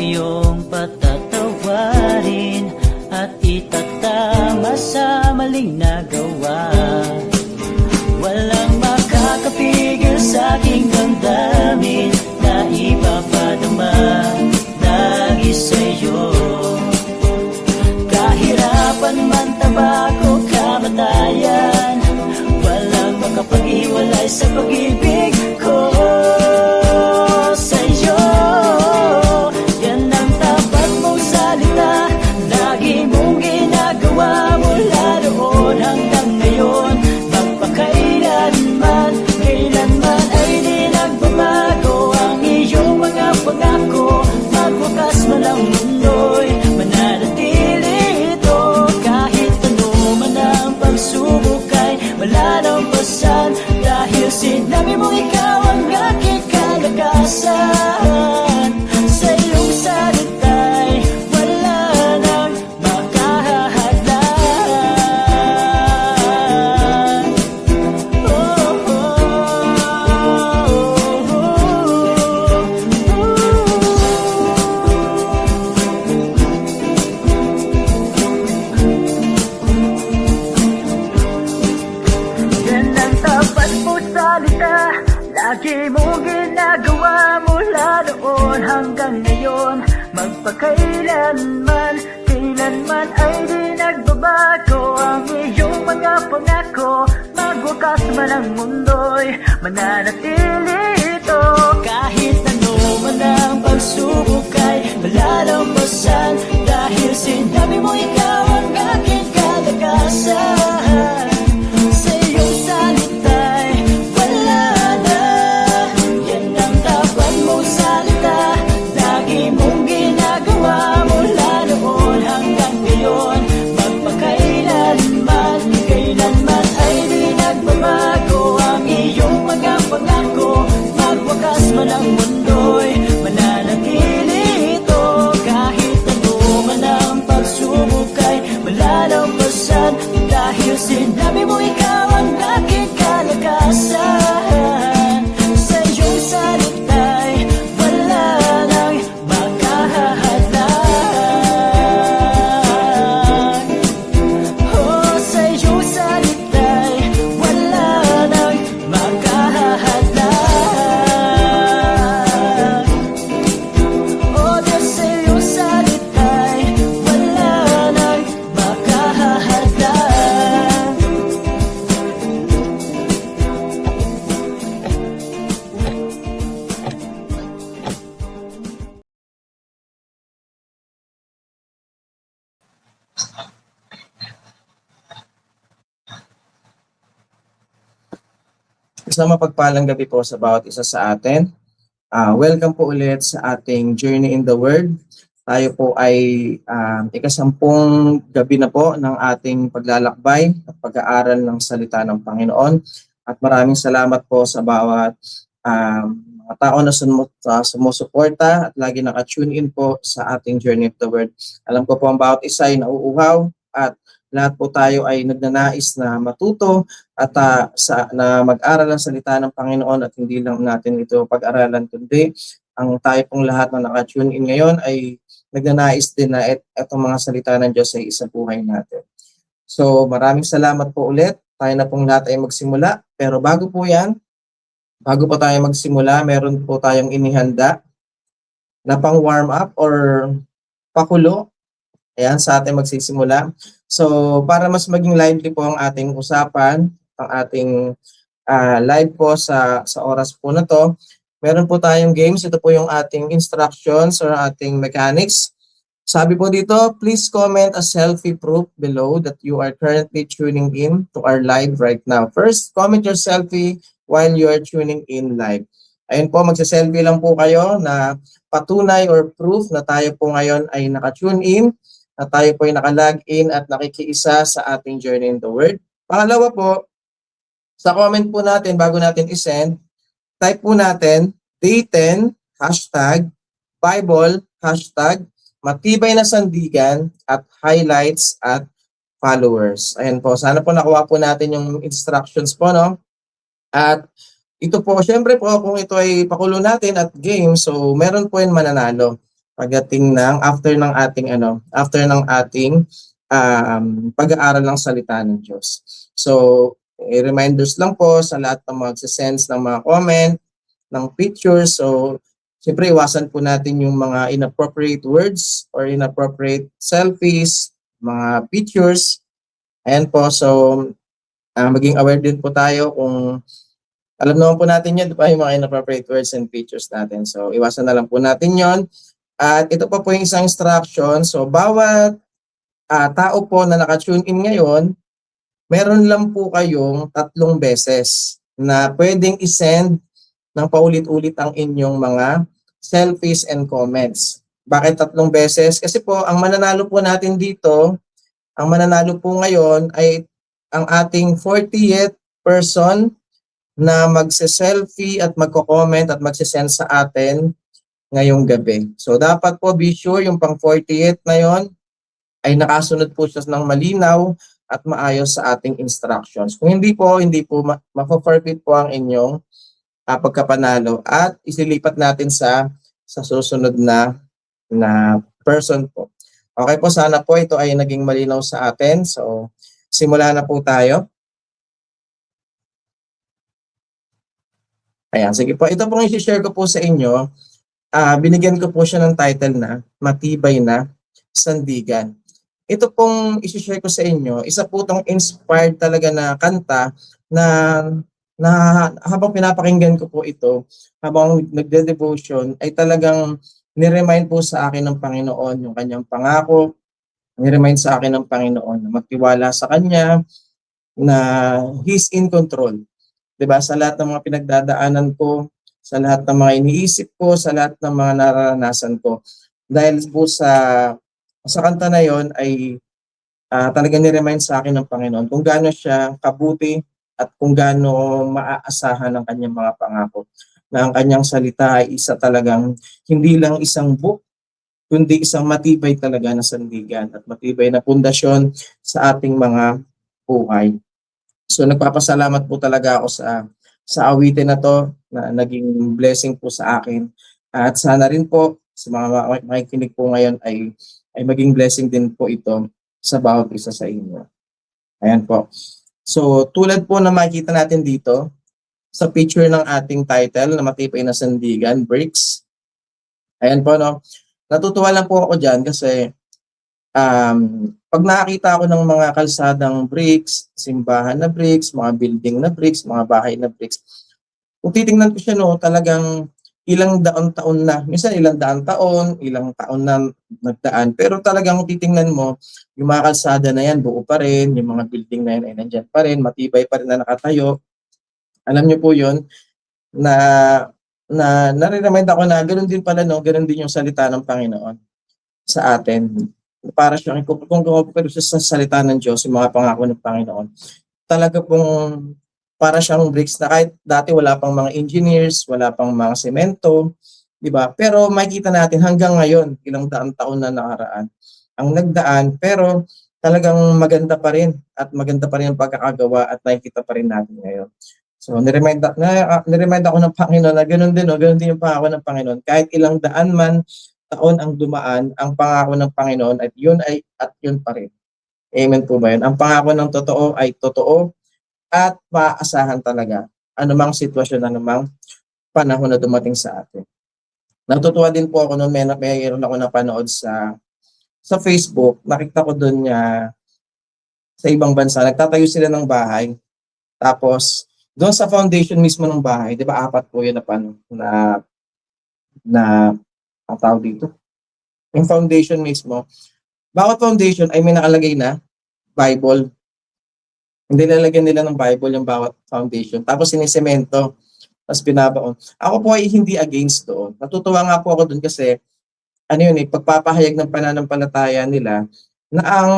iyong patatawarin at itatama sa maling nagawa. Walang makakapigil sa aking damdamin na ipapadama lagi sa'yo. Kahirapan man, tabako, kamatayan, walang makapag-iwalay sa pag-ibig ko sa'yo. Yan ang tapat mong salita, lagi mong ginagawa mula noon hanggang ngayon. Magpakailanman, kailanman ay di nagbabago ang iyong mga pangako. Magwakas man ang mundo'y mananatili ito. Kahit ano man ang pagsubok ay malalampasan, dahil sinabi mo ikaw ang aking kalakasan. Sa iyong salita'y wala nang makahahadlan. Oh, yan ang tapat mo salita, lagi mong ginagawa mula noon hanggang ngayon. Magpakailanman, kailanman ay di nagbabago ang iyong mga pangako. Magwakas man ang mundo'y mananatili ito. Kahit ano man ang pagsubok ay malalampasan, dahil sinabi mo ikaw ang aking kalakasan. Sa iyong salita'y wala na, yan ang tapat mong salita, lagi mong ginagawa mula noon hanggang ngayon. Magpakailanman, kailanman ay di nagbabago ang iyong mga pangako. Magwakas man ang mundo'y mananatili ito. Kahit ano man ang pagsubok ay malalampasan, dahil sinabi mo ikaw ang aking kalakasan. Sa iyong salita'y wala nang makahahadlan. Oh, sa iyong salita'y wala nang makahahadlan. Oh, Diyos, sa iyong salita'y wala nang makahahadlan. Isang mapagpalang gabi po sa bawat isa sa atin. Welcome po ulit sa ating Journey in the Word. Tayo po ay ikasampung gabi na po ng ating paglalakbay at pag-aaral ng salita ng Panginoon. At maraming salamat po sa bawat mga tao na sumusuporta at lagi naka-tune in po sa ating Journey of the Word. Alam ko po ang bawat isa ay nauuhaw at lahat po tayo ay nagnanais na matuto at na mag-aral ang salita ng Panginoon, at hindi lang natin ito pag-aralan kundi ang tayo pong lahat na naka-tune in ngayon ay nagnanais din na itong mga salita ng Diyos ay isa buhay natin. So maraming salamat po ulit. Tayo na pong lahat ay magsimula. Pero bago po yan, bago po tayo magsimula, meron po tayong inihanda na pang warm up or pakulo. Ayan, sa ating magsisimula. So, para mas maging lively po ang ating usapan, ang ating live po sa oras po na to, meron po tayong games. Ito po yung ating instructions or ating mechanics. Sabi po dito, please comment a selfie proof below that you are currently tuning in to our live right now. First, comment your selfie while you are tuning in live. Ayun po, magsa-selfie lang po kayo na patunay or proof na tayo po ngayon ay naka-tune in, na tayo po ay naka-log in at nakikiisa sa ating Journey in the Word. Pangalawa po, sa comment po natin, bago natin isend, type po natin, day 10, hashtag, Bible, hashtag, matibay na sandigan, at highlights at followers. Ayan po, sana po nakuha po natin yung instructions po, no? At ito po, syempre po, kung ito ay pakulo natin at game, so meron po yung mananalo. pagdating ng after ng ating pag-aaral ng salita ng Diyos. So, reminders lang po sa lahat ng mag-send ng mga comment, ng pictures. So, siyempre iwasan po natin yung mga inappropriate words or inappropriate selfies, mga pictures. Ayan po, so maging aware din po tayo kung alam naman po natin yun, di ba, yung mga inappropriate words and pictures natin. So, iwasan na lang po natin yon. At ito pa po yung isang instruction. So, bawat tao po na naka-tune in ngayon, meron lang po kayong 3 beses na pwedeng isend ng paulit-ulit ang inyong mga selfies and comments. Bakit 3 beses? Kasi po, ang mananalo po natin dito, ang mananalo po ngayon ay ang ating 40th person na magse-selfie at magko-comment at magse-send sa atin ngayong gabi. So dapat po be sure yung pang 48 na yon ay nakasunod po siya ng malinaw at maayos sa ating instructions. Kung hindi po ma-forfeit po ang inyong pagkapanalo at isilipat natin sa susunod na person po. Okay po, sana po ito ay naging malinaw sa atin. So simula na po tayo. Ayan, sige po. Ito pong i-share ko po sa inyo. Binigyan ko po siya ng title na Matibay na Sandigan. Ito pong i-share ko sa inyo, isa po itong inspired talaga na kanta na habang pinapakinggan ko po ito, habang nagde-devotion, ay talagang niremind po sa akin ng Panginoon yung kanyang pangako, niremind sa akin ng Panginoon na magtiwala sa Kanya, na He's in control. Diba? Sa lahat ng mga pinagdadaanan ko, sa lahat ng mga iniisip ko, sa lahat ng mga nararanasan ko. Dahil po sa kanta na yon ay talaga ni-remind sa akin ng Panginoon kung gaano siya kabuti at kung gaano maaasahan ang kanyang mga pangako. Na ang kanyang salita ay isa talagang hindi lang isang book, kundi isang matibay talaga na sandigan at matibay na pundasyon sa ating mga buhay. So nagpapasalamat po talaga ako sa awitin na to na naging blessing po sa akin. At sana rin po sa mga makikinig po ngayon ay maging blessing din po ito sa bawat isa sa inyo. Ayan po. So tulad po na makikita natin dito sa picture ng ating title na Matibay na Sandigan, Bricks. Ayan po, no. Natutuwa lang po ako dyan kasi pag nakakita ako ng mga kalsadang bricks, simbahan na bricks, mga building na bricks, mga bahay na bricks, kung titingnan ko siya, no, talagang ilang taon na, minsan ilang taon na nagdaan, pero talagang kung titingnan mo, yung mga kalsada na yan, buo pa rin, yung mga building na yan ay nandyan pa rin, matibay pa rin na nakatayo. Alam niyo po yun, na nare-remind ako na ganoon din pala, no, ganoon din yung salita ng Panginoon sa atin. Para siyang kung compare sa salita ng Diyos, yung mga pangako ng Panginoon, talaga pong para siyang bricks na kahit dati wala pang mga engineers, wala pang mga semento, di ba? Pero makikita natin hanggang ngayon, ilang taon na nakaraan, ang nagdaan, pero talagang maganda pa rin at maganda pa rin ang pagkakagawa at nakikita pa rin natin ngayon. So, niremind ako ng Panginoon na ganoon din yung pangako ng Panginoon. Kahit ilang daan man taon ang dumaan, ang pangako ng Panginoon at yun pa rin. Amen po ba yun? Ang pangako ng totoo ay totoo at maaasahan talaga. Anumang sitwasyon, anumang panahon na dumating sa atin. Natutuwa din po ako noon, mayroon ako napanood sa Facebook. Nakita ko doon niya sa ibang bansa, nagtatayo sila ng bahay. Tapos, doon sa foundation mismo ng bahay, di ba 4 po yun na ang tawag dito. Yung foundation mismo, bawat foundation ay may nakalagay na Bible. Hindi lalagyan nila ng Bible yung bawat foundation. Tapos sinisemento, tapos binabaon. Ako po ay hindi against doon. Natutuwa nga po ako doon kasi, pagpapahayag ng pananampalataya nila na ang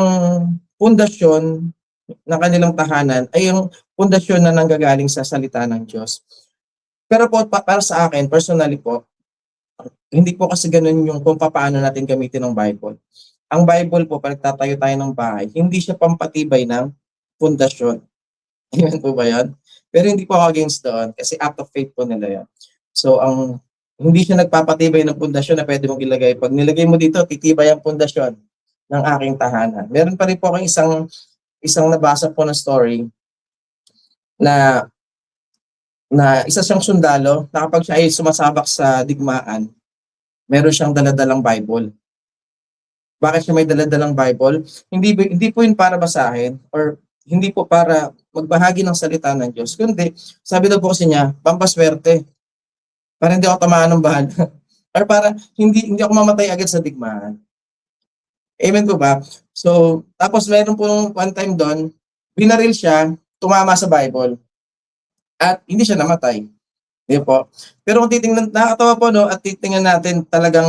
pundasyon ng kanilang tahanan ay yung pundasyon na nanggagaling sa salita ng Diyos. Pero po, para sa akin, personally po, hindi po kasi ganun yung kung paano natin gamitin ng Bible. Ang Bible po, pag tatayo tayo ng bahay, hindi siya pampatibay ng pundasyon. Amen po ba yan? Pero hindi po ako against doon kasi act of faith po nila yan. So, ang Hindi siya nagpapatibay ng pundasyon na pwede mong ilagay. Pag nilagay mo dito, titibay ang pundasyon ng aking tahanan. Meron pa rin po akong isang nabasa po na story na isa siyang sundalo na kapag siya ay sumasabak sa digmaan, meron siyang daladalang Bible. Bakit siya may daladalang Bible? Hindi po yun para basahin or hindi po para magbahagi ng salita ng Diyos. Kundi, sabi daw po kasi niya, pampaswerte. Para hindi ako tamaan ng bahala. Or para hindi ako mamatay agad sa digmaan. Amen po ba? So, tapos meron po nung one time doon, binaril siya, tumama sa Bible. At hindi siya namatay. Di po? Pero kung titingnan, nakakatawa po, no? At titingnan natin talaga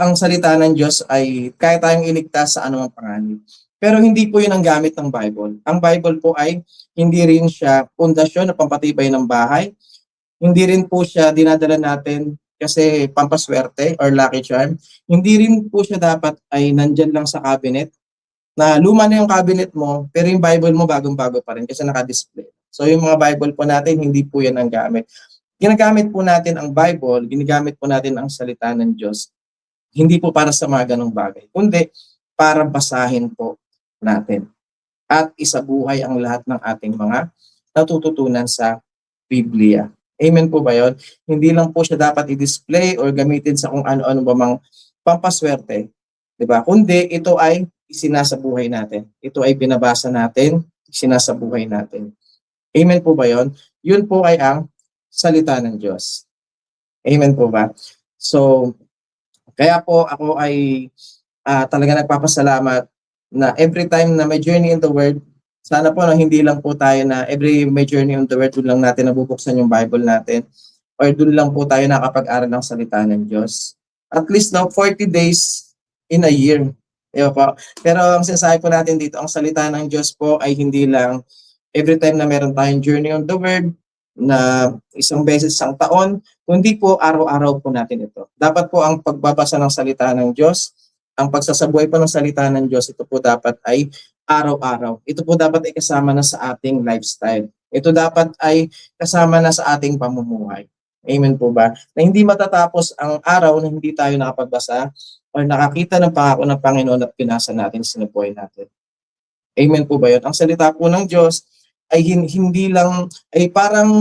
ang salita ng Diyos ay kaya tayong iligtas sa anumang panganib. Pero hindi po yun ang gamit ng Bible. Ang Bible po ay hindi rin siya pundasyon na pampatibay ng bahay. Hindi rin po siya dinadala natin kasi pampaswerte or lucky charm. Hindi rin po siya dapat ay nandyan lang sa cabinet na luma na yung cabinet mo, pero yung Bible mo bagong-bago pa rin kasi naka-display. So yung mga Bible po natin, hindi po yan ang gamit. Ginagamit po natin ang Bible, ginagamit po natin ang salita ng Diyos. Hindi po para sa mga ganong bagay, kundi para basahin po natin. At isabuhay ang lahat ng ating mga natututunan sa Biblia. Amen po ba yun? Hindi lang po siya dapat i-display or gamitin sa kung ano-ano ba mang pampaswerte. Diba? Kundi ito ay isinasabuhay natin. Ito ay binabasa natin, isinasabuhay natin. Amen po ba yun? Yun po ay ang salita ng Diyos. Amen po ba? So, kaya po ako ay talaga nagpapasalamat na every time na may journey in the Word, sana po na hindi lang po tayo na every may journey in the Word, doon lang natin nabubuksan yung Bible natin or doon lang po tayo nakapag-aral ng salita ng Diyos. At least now, 40 days in a year. Po. Pero ang sinasabi po natin dito, ang salita ng Diyos po ay hindi lang every time na meron tayong journey on the Word, na isang beses isang taon, kundi po araw-araw po natin ito. Dapat po ang pagbabasa ng salita ng Diyos, ang pagsasabuhay po ng salita ng Diyos, ito po dapat ay araw-araw. Ito po dapat ay kasama na sa ating lifestyle. Ito dapat ay kasama na sa ating pamumuhay. Amen po ba? Na hindi matatapos ang araw na hindi tayo nakapagbasa o nakakita ng pangako ng Panginoon at pinasa natin, sinubuhay natin. Amen po ba yun? Ang salita po ng Diyos ay hindi lang, ay parang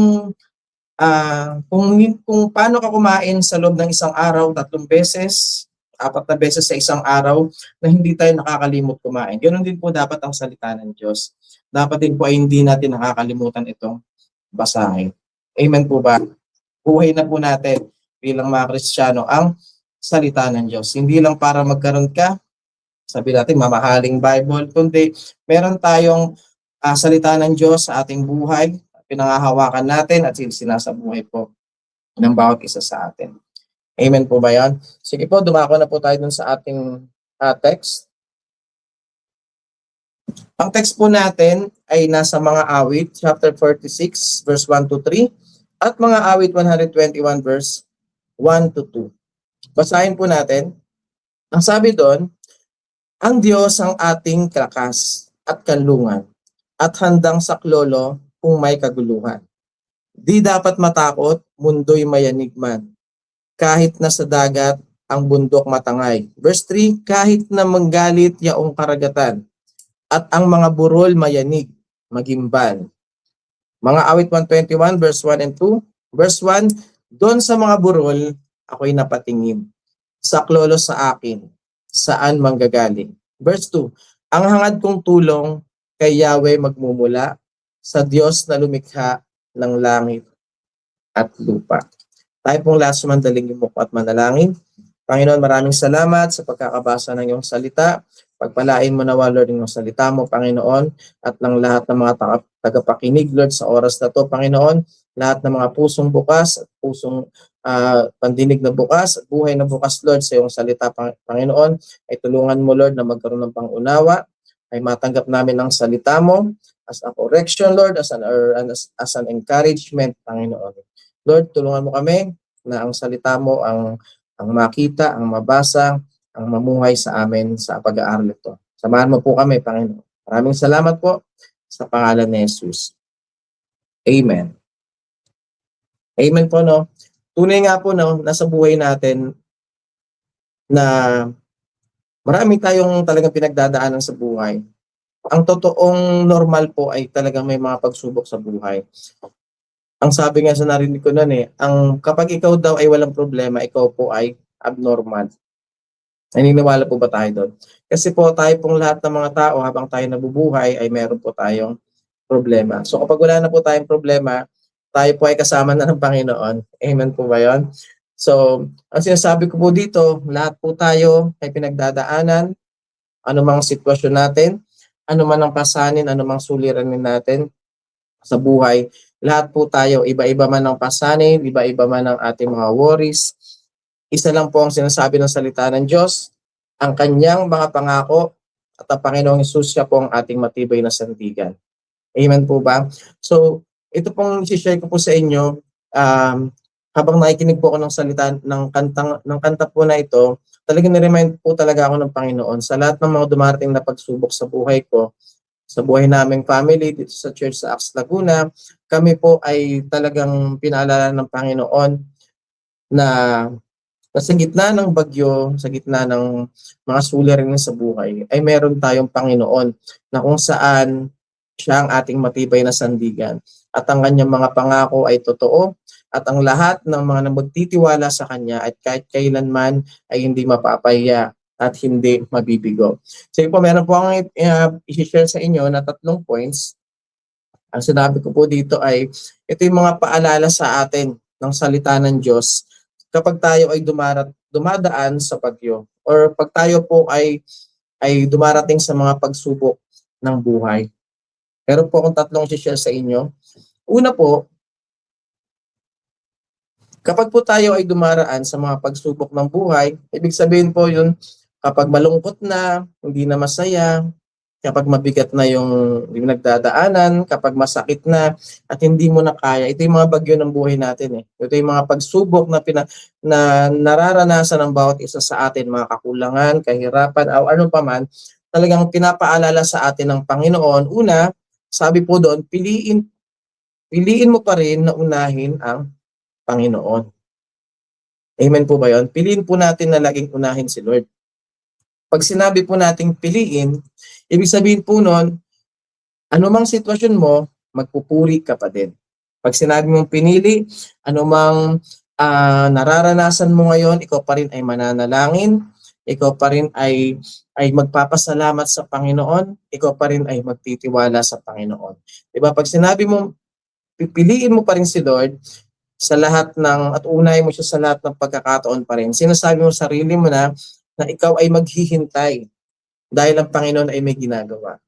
kung paano ka kumain sa loob ng isang araw, 3 beses, 4 na beses sa isang araw, na hindi tayo nakakalimot kumain. Ganoon din po dapat ang salita ng Diyos. Dapat din po ay hindi natin nakakalimutan itong basahin. Amen po ba? Buhay na po natin bilang mga Kristiyano ang salita ng Diyos. Hindi lang para magkaroon ka, sabi natin, mamahaling Bible, kundi meron tayong salita ng Diyos sa ating buhay, pinangahawakan natin at sinasabuhay po ng bawat isa sa atin. Amen po ba yan? Sige po, dumako na po tayo dun sa ating text. Ang text po natin ay nasa mga awit, chapter 46, verse 1 to 3, at mga awit 121, verse 1 to 2. Basahin po natin. Ang sabi doon, ang Diyos ang ating lakas at kanlungan, at handang saklolo kung may kaguluhan. Di dapat matakot, mundo'y mayanig man. Kahit na sa dagat, ang bundok matangay. Verse 3, kahit na manggalit yaong karagatan, at ang mga burol mayanig, magimban. Mga awit 121, verse 1 and 2. Verse 1, doon sa mga burol, ako'y napatingin. Saklolo sa akin, saan manggagaling. Verse 2, ang hangad kong tulong kay Yahweh magmumula sa Diyos na lumikha ng langit at lupa. Tayo pong lahat sumandaling yung mukha at manalangin. Panginoon, maraming salamat sa pagkakabasa ng iyong salita. Pagpalain mo nawa, Lord, yung salita mo, Panginoon, at ng lahat ng mga tagapakinig, Lord, sa oras na to, Panginoon, lahat ng mga pusong bukas at pusong pandinig na bukas at buhay na bukas, Lord, sa iyong salita, Panginoon, ay tulungan mo, Lord, na magkaroon ng pangunawa, ay matanggap namin ang salita mo as a correction, Lord, as an encouragement, Panginoon. Lord, tulungan mo kami na ang salita mo ang makita, ang mabasa, ang mamuhay sa amin sa pag-aaral ito. Samahan mo po kami, Panginoon. Maraming salamat po sa pangalan ni Jesus. Amen. Amen po, no? tunay nga po no, nasa buhay natin na marami tayong talagang pinagdadaanan sa buhay. Ang totoong normal po ay talagang may mga pagsubok sa buhay. Ang sabi nga sa narinig ko nun ang kapag ikaw daw ay walang problema, ikaw po ay abnormal. Naniniwala po ba tayo doon? Kasi po tayo pong lahat ng mga tao habang tayo nabubuhay ay meron po tayong problema. So kapag wala na po tayong problema, tayo po ay kasama na ng Panginoon. Amen po ba yun? So, ang sinasabi ko po dito, lahat po tayo ay pinagdadaanan, anumang sitwasyon natin, anuman ang pasanin, anumang suliranin natin sa buhay, lahat po tayo, iba-iba man ang pasanin, iba-iba man ang ating mga worries. Isa lang po ang sinasabi ng salita ng Diyos, ang kanyang mga pangako at ang Panginoong Hesus siya po ang ating matibay na sandigan. Amen po ba? So, ito pong i-share ko po sa inyo, habang nakikinig po ako ng salita ng kanta po na ito, talagang ni-remind po talaga ako ng Panginoon sa lahat ng mga dumarating na pagsubok sa buhay ko, sa buhay naming family dito sa Church sa Ax Laguna. Kami po ay talagang pinaalala ng Panginoon na sa gitna ng bagyo, sa gitna ng mga suliranin sa buhay, ay meron tayong Panginoon na kung saan siya ang ating matibay na sandigan. At ang kanyang mga pangako ay totoo at ang lahat ng mga magtitiwala sa kanya at kahit kailanman ay hindi mapapahiya at hindi mabibigo. So po, meron po akong i-share sa inyo na 3 points. Ang sinabi ko po dito ay ito yung mga paalala sa atin ng salita ng Diyos kapag tayo ay dumadaan sa bagyo or pag tayo po ay dumarating sa mga pagsubok ng buhay. Meron po akong 3 i-share sa inyo. Una po, kapag po tayo ay dumaraan sa mga pagsubok ng buhay, ibig sabihin po yun, kapag malungkot na, hindi na masaya, kapag mabigat na yung nagdadaanan, kapag masakit na at hindi mo na kaya, ito yung mga bagyo ng buhay natin. Ito yung mga pagsubok na nararanasan ng bawat isa sa atin, mga kakulangan, kahirapan, o ano pa man, talagang pinapaalala sa atin ng Panginoon. Una, sabi po doon, piliin mo pa rin na unahin ang Panginoon. Amen po ba yun? Piliin po natin na laging unahin si Lord. Pag sinabi po nating piliin, ibig sabihin po nun, anumang sitwasyon mo, magpupuri ka pa din. Pag sinabi mong pinili, anumang nararanasan mo ngayon, ikaw pa rin ay mananalangin, ikaw pa rin ay magpapasalamat sa Panginoon, ikaw pa rin ay magtitiwala sa Panginoon. Diba? Pag sinabi mong pipiliin mo pa rin si Lord sa lahat at unahin mo siya sa lahat ng pagkakataon pa rin, sinasabi mo sa sarili mo na ikaw ay maghihintay dahil ang Panginoon ay may ginagawa.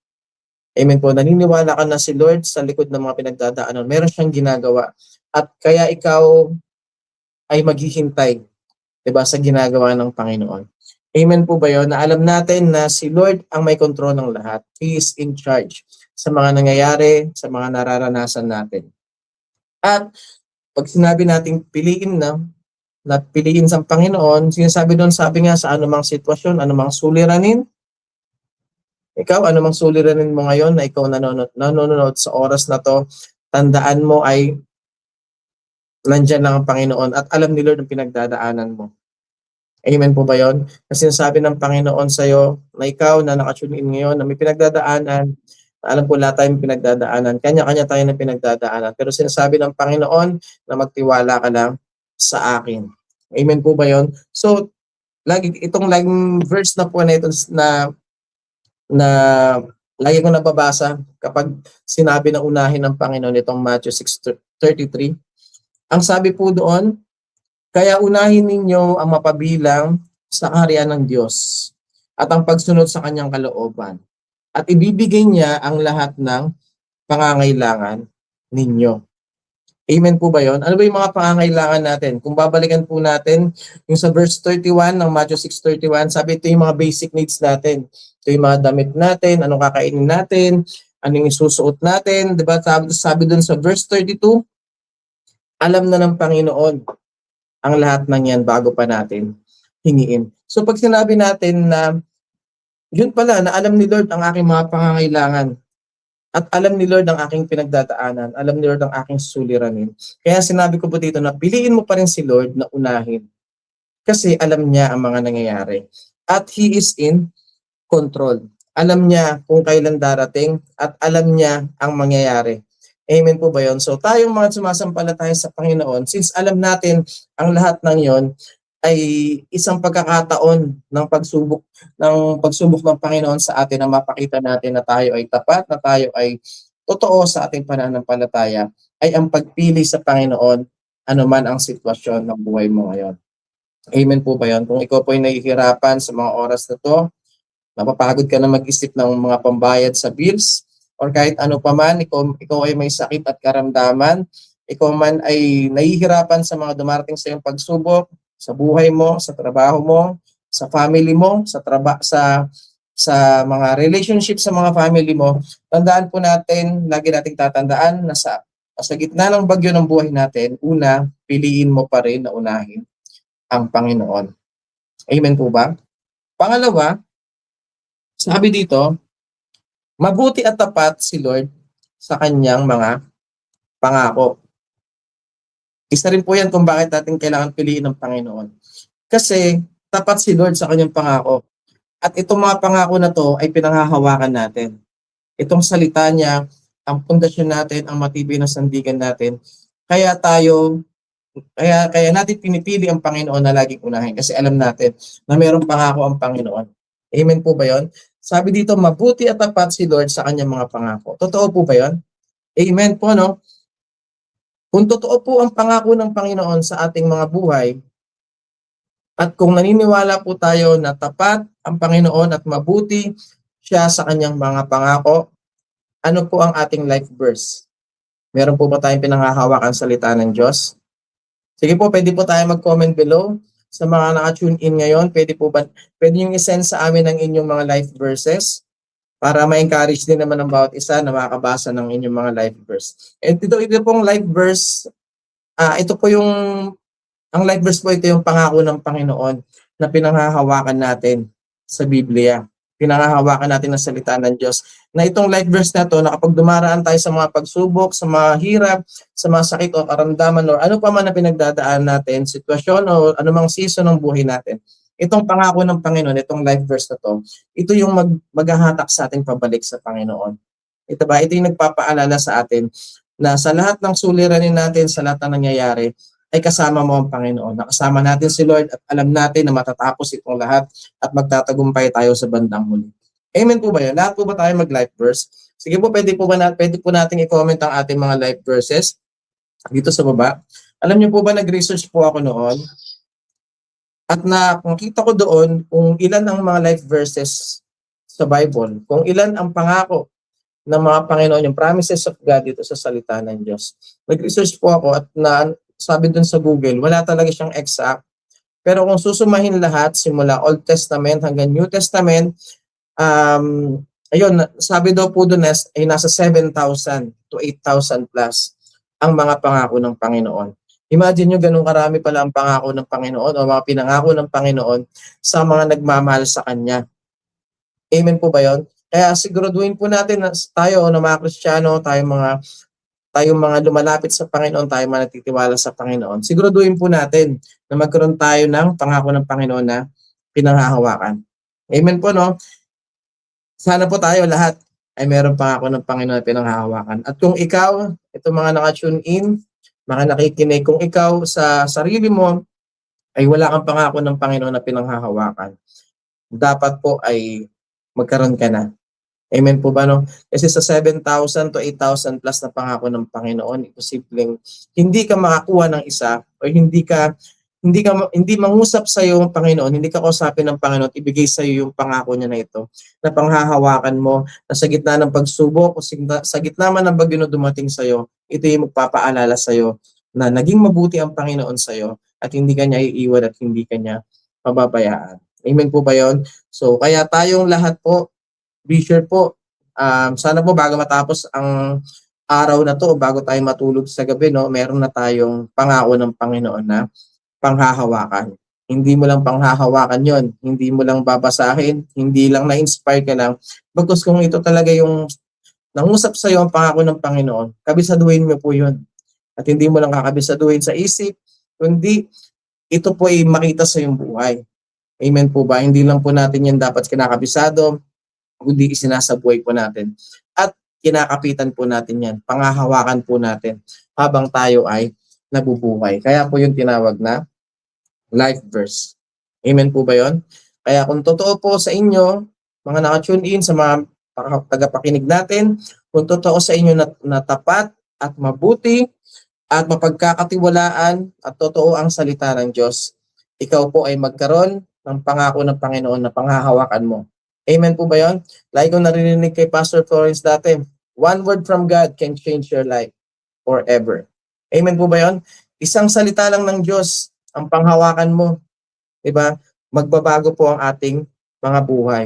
Amen po. Naniniwala ka na si Lord sa likod ng mga pinagdadaanan. Meron siyang ginagawa. At kaya ikaw ay maghihintay, diba, sa ginagawa ng Panginoon. Amen po ba yun? Na alam natin na si Lord ang may kontrol ng lahat. He is in charge sa mga nangyayari, sa mga nararanasan natin. At pag sinabi nating piliin na piliin sa Panginoon, sinasabi doon, sabi nga sa anumang sitwasyon, anumang suliranin, ikaw, anumang suliranin mo ngayon na ikaw nanonood sa oras na to, tandaan mo ay nandyan lang ang Panginoon at alam ni Lord ang pinagdadaanan mo. Amen po ba yun? Kasi sinasabi ng Panginoon sa'yo na ikaw na nakatune in ngayon na may pinagdadaanan, alam po lahat tayong pinagdadaanan, kanya-kanya tayo na pinagdadaanan. Pero sinasabi ng Panginoon na magtiwala ka lang sa akin. Amen po ba yun? So, itong laging verse na po na ito na lagi ko nababasa kapag sinabi na unahin ng Panginoon itong Matthew 6:33. Ang sabi po doon, kaya unahin ninyo ang mapabilang sa kaharian ng Diyos at ang pagsunod sa kanyang kalooban. At ibibigay niya ang lahat ng pangangailangan ninyo. Amen po ba yun? Ano ba yung mga pangangailangan natin? Kung babalikan po natin, yung sa verse 31 ng Matthew 6:31, sabi ito yung mga basic needs natin. Ito yung mga damit natin, anong kakainin natin, anong isusuot natin. Diba? Sabi dun sa verse 32, alam na ng Panginoon ang lahat ng yan bago pa natin hingiin. So pag sinabi natin na yun pala, na alam ni Lord ang aking mga pangangailangan At alam ni Lord ang aking pinagdadaanan, alam ni Lord ang aking suliranin. Kaya sinabi ko po dito na piliin mo pa rin si Lord na unahin. Kasi alam niya ang mga nangyayari. At He is in control. Alam niya kung kailan darating at alam niya ang mangyayari. Amen po ba yun? So tayong mga sumasampalataya sa Panginoon, since alam natin ang lahat ng yon, ay isang pagkakataon ng pagsubok ng Panginoon sa atin na mapakita natin na tayo ay tapat, na tayo ay totoo sa ating pananampalataya, ay ang pagpili sa Panginoon anuman ang sitwasyon ng buhay mo ngayon. Amen po ba yun? Kung ikaw po ay nahihirapan sa mga oras na to, napapagod ka na mag-isip ng mga pambayad sa bills, or kahit ano pa man, ikaw ay may sakit at karamdaman, ikaw man ay nahihirapan sa mga dumarating sa iyong pagsubok, sa buhay mo, sa trabaho mo, sa family mo, sa mga relationship sa mga family mo, tandaan po natin, lagi nating tatandaan na sa gitna ng bagyo ng buhay natin, una, piliin mo pa rin na unahin ang Panginoon. Amen po ba? Pangalawa, sabi dito, mabuti at tapat si Lord sa kanyang mga pangako. Isa rin po yan kung bakit natin kailangan piliin ng Panginoon. Kasi tapat si Lord sa kanyang pangako. At itong mga pangako na to ay pinanghahawakan natin. Itong salita niya, ang pundasyon natin, ang matibay na sandigan natin. Kaya natin pinipili ang Panginoon na laging unahin kasi alam natin na mayroong pangako ang Panginoon. Amen po ba yun? Sabi dito, mabuti at tapat si Lord sa kanyang mga pangako. Totoo po ba yun? Amen po, no? Kung totoo po ang pangako ng Panginoon sa ating mga buhay, at kung naniniwala po tayo na tapat ang Panginoon at mabuti siya sa kanyang mga pangako, ano po ang ating life verse? Meron po ba tayong pinanghahawakan salita ng Diyos? Sige po, pwede po tayo mag-comment below. Sa mga naka-tune in ngayon, pwede nyo i-send sa amin ang inyong mga life verses para ma-encourage din naman ng bawat isa na makakabasa ng inyong mga life verse. And ito pong life verse, ang life verse po, ito yung pangako ng Panginoon na pinanghahawakan natin sa Biblia. Pinanghahawakan natin ng salita ng Diyos. Na itong life verse na to, na kapag dumaraan tayo sa mga pagsubok, sa mga hirap, sa mga sakit o karamdaman, o ano pa man na pinagdadaan natin, sitwasyon o anumang season ng buhay natin, itong pangako ng Panginoon, itong life verse na to, ito yung maghahatak sa ating pabalik sa Panginoon. Ito yung nagpapaalala sa atin na sa lahat ng suliranin natin, sa lahat ng nangyayari, ay kasama mo ang Panginoon. Nakasama natin si Lord at alam natin na matatapos itong lahat at magtatagumpay tayo sa bandang huli. Amen po ba yun? Lahat po ba tayo mag-life verse? Sige po, pwede po natin i-comment ang ating mga life verses dito sa baba. Alam niyo po ba, nag-research po ako noon at nakita ko doon kung ilan ang mga life verses sa Bible, kung ilan ang pangako ng mga Panginoon, yung promises of God dito sa salita ng Diyos. Nag-research po ako at sabi dun sa Google, wala talaga siyang exact. Pero kung susumahin lahat, simula Old Testament hanggang New Testament, sabi daw po dun ay nasa 7,000 to 8,000 plus ang mga pangako ng Panginoon. Imagine nyo ganun karami pala ang pangako ng Panginoon o mga pinangako ng Panginoon sa mga nagmamahal sa Kanya. Amen po ba yun? Kaya siguraduhin po natin na tayo na mga Kristiyano, tayong mga lumalapit sa Panginoon, tayo mga nagtitiwala sa Panginoon, siguraduhin po natin na magkaroon tayo ng pangako ng Panginoon na pinanghahawakan. Amen po, no? Sana po tayo lahat ay meron pangako ng Panginoon na pinanghahawakan. At kung ikaw, itong mga naka-tune in, mga nakikinig, kung ikaw sa sarili mo ay wala kang pangako ng Panginoon na pinanghahawakan, dapat po ay magkaroon ka na. Amen po ba, no? Kasi sa 7,000 to 8,000 plus na pangako ng Panginoon, imposibleng hindi ka makakuha ng isa o hindi mangusap sa iyo ang Panginoon, hindi ka kausapin ng Panginoon, ibigay sa iyo yung pangako niya na ito, na panghahawakan mo, na sa gitna ng pagsubok o sa gitna man ng bagyo na dumating sa iyo, ito yung magpapaalala sa iyo na naging mabuti ang Panginoon sa iyo at hindi ka niya iiwan at hindi ka niya pababayaan. Amen po ba yun? So, kaya tayong lahat po, be sure po, sana po bago matapos ang araw na to, bago tayo matulog sa gabi, no, meron na tayong pangako ng Panginoon na panghahawakan. Hindi mo lang panghahawakan yon, hindi mo lang babasahin, hindi lang na-inspire ka lang. Bagkus kung ito talaga yung nangusap sa iyo ang pangako ng Panginoon, kabisaduhin mo po yun. At hindi mo lang kakabisaduhin sa isip, kundi ito po ay makita sa iyong buhay. Amen po ba? Hindi lang po natin yan dapat kinakabisado, kundi isinasabuhay po natin. At kinakapitan po natin yan, pangahawakan po natin habang tayo ay nabubuhay. Kaya po yung tinawag na life verse. Amen po ba yun? Kaya kung totoo po sa inyo, mga naka-tune in sa mga tagapakinig natin, kung totoo sa inyo na tapat at mabuti at mapagkakatiwalaan at totoo ang salita ng Diyos, ikaw po ay magkaroon ng pangako ng Panginoon na panghahawakan mo. Amen po ba yun? Like kung naririnig kay Pastor Florence dati, one word from God can change your life forever. Amen po ba yun? Isang salita lang ng Diyos ang panghawakan mo. Diba? Magbabago po ang ating mga buhay.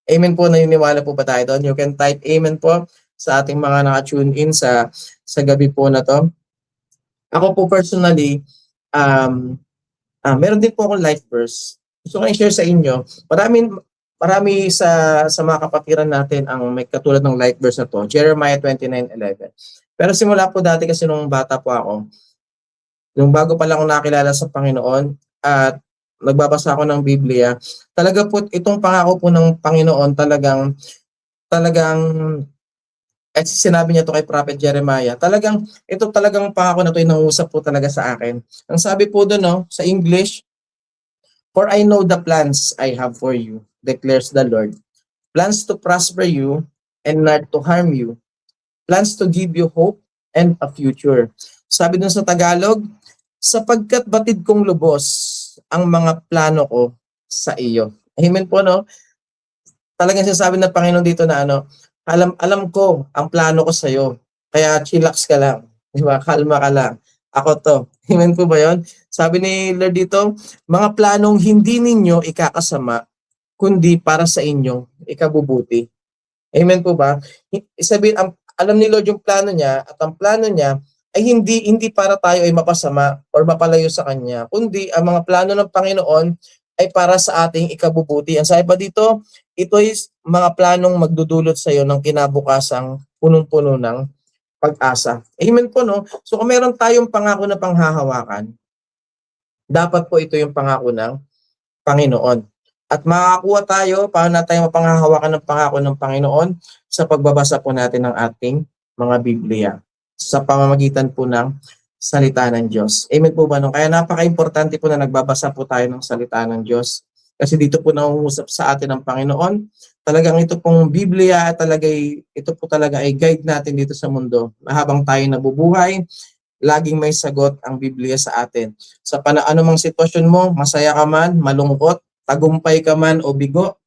Amen po, naniniwala po ba tayo doon? You can type amen po sa ating mga naka-tune in sa gabi po na to. Ako po personally, meron din po akong life verse. Gusto ko i-share sa inyo. Marami sa mga kapatiran natin ang may katulad ng life verse na to, Jeremiah 29:11. Pero simula po dati kasi nung bata po ako, nung bago pa lang ako nakilala sa Panginoon at nagbabasa ako ng Biblia, talaga po itong pangako po ng Panginoon talagang at sinabi niya to kay Prophet Jeremiah, ito talagang pangako na to ay nangusap po talaga sa akin. Ang sabi po doon, no, sa English, "For I know the plans I have for you, declares the Lord. Plans to prosper you and not to harm you. Plans to give you hope and a future." Sabi dun sa Tagalog, sapagkat batid kong lubos ang mga plano ko sa iyo. Amen po, no? Talagang sinasabi ng Panginoon dito na alam ko ang plano ko sa iyo. Kaya chillax ka lang. Di ba? Kalma ka lang. Ako to. Amen po ba yun? Sabi ni Lord dito, mga planong hindi ninyo ikakasama, kundi para sa inyong ikabubuti. Amen po ba? Alam ni Lord yung plano niya at ang plano niya ay hindi para tayo ay mapasama or mapalayo sa Kanya, kundi ang mga plano ng Panginoon ay para sa ating ikabubuti. Ang sabi pa dito, ito is mga planong magdudulot sa iyo ng kinabukasang punong-puno ng pag-asa. Amen po, no? So kung meron tayong pangako na panghahawakan, dapat po ito yung pangako ng Panginoon. At makakakuha tayo, paano na tayo mapanghahawakan ng pangako ng Panginoon sa pagbabasa po natin ng ating mga Biblia sa pamamagitan po ng salita ng Diyos. Amen po ba? No? Kaya napaka-importante po na nagbabasa po tayo ng salita ng Diyos. Kasi dito po nangungusap sa atin ng Panginoon. Talagang ito pong Biblia, ito po talaga ay guide natin dito sa mundo. Habang tayo nabubuhay, laging may sagot ang Biblia sa atin. Sa anumang sitwasyon mo, masaya ka man, malungkot, tagumpay ka man o bigo,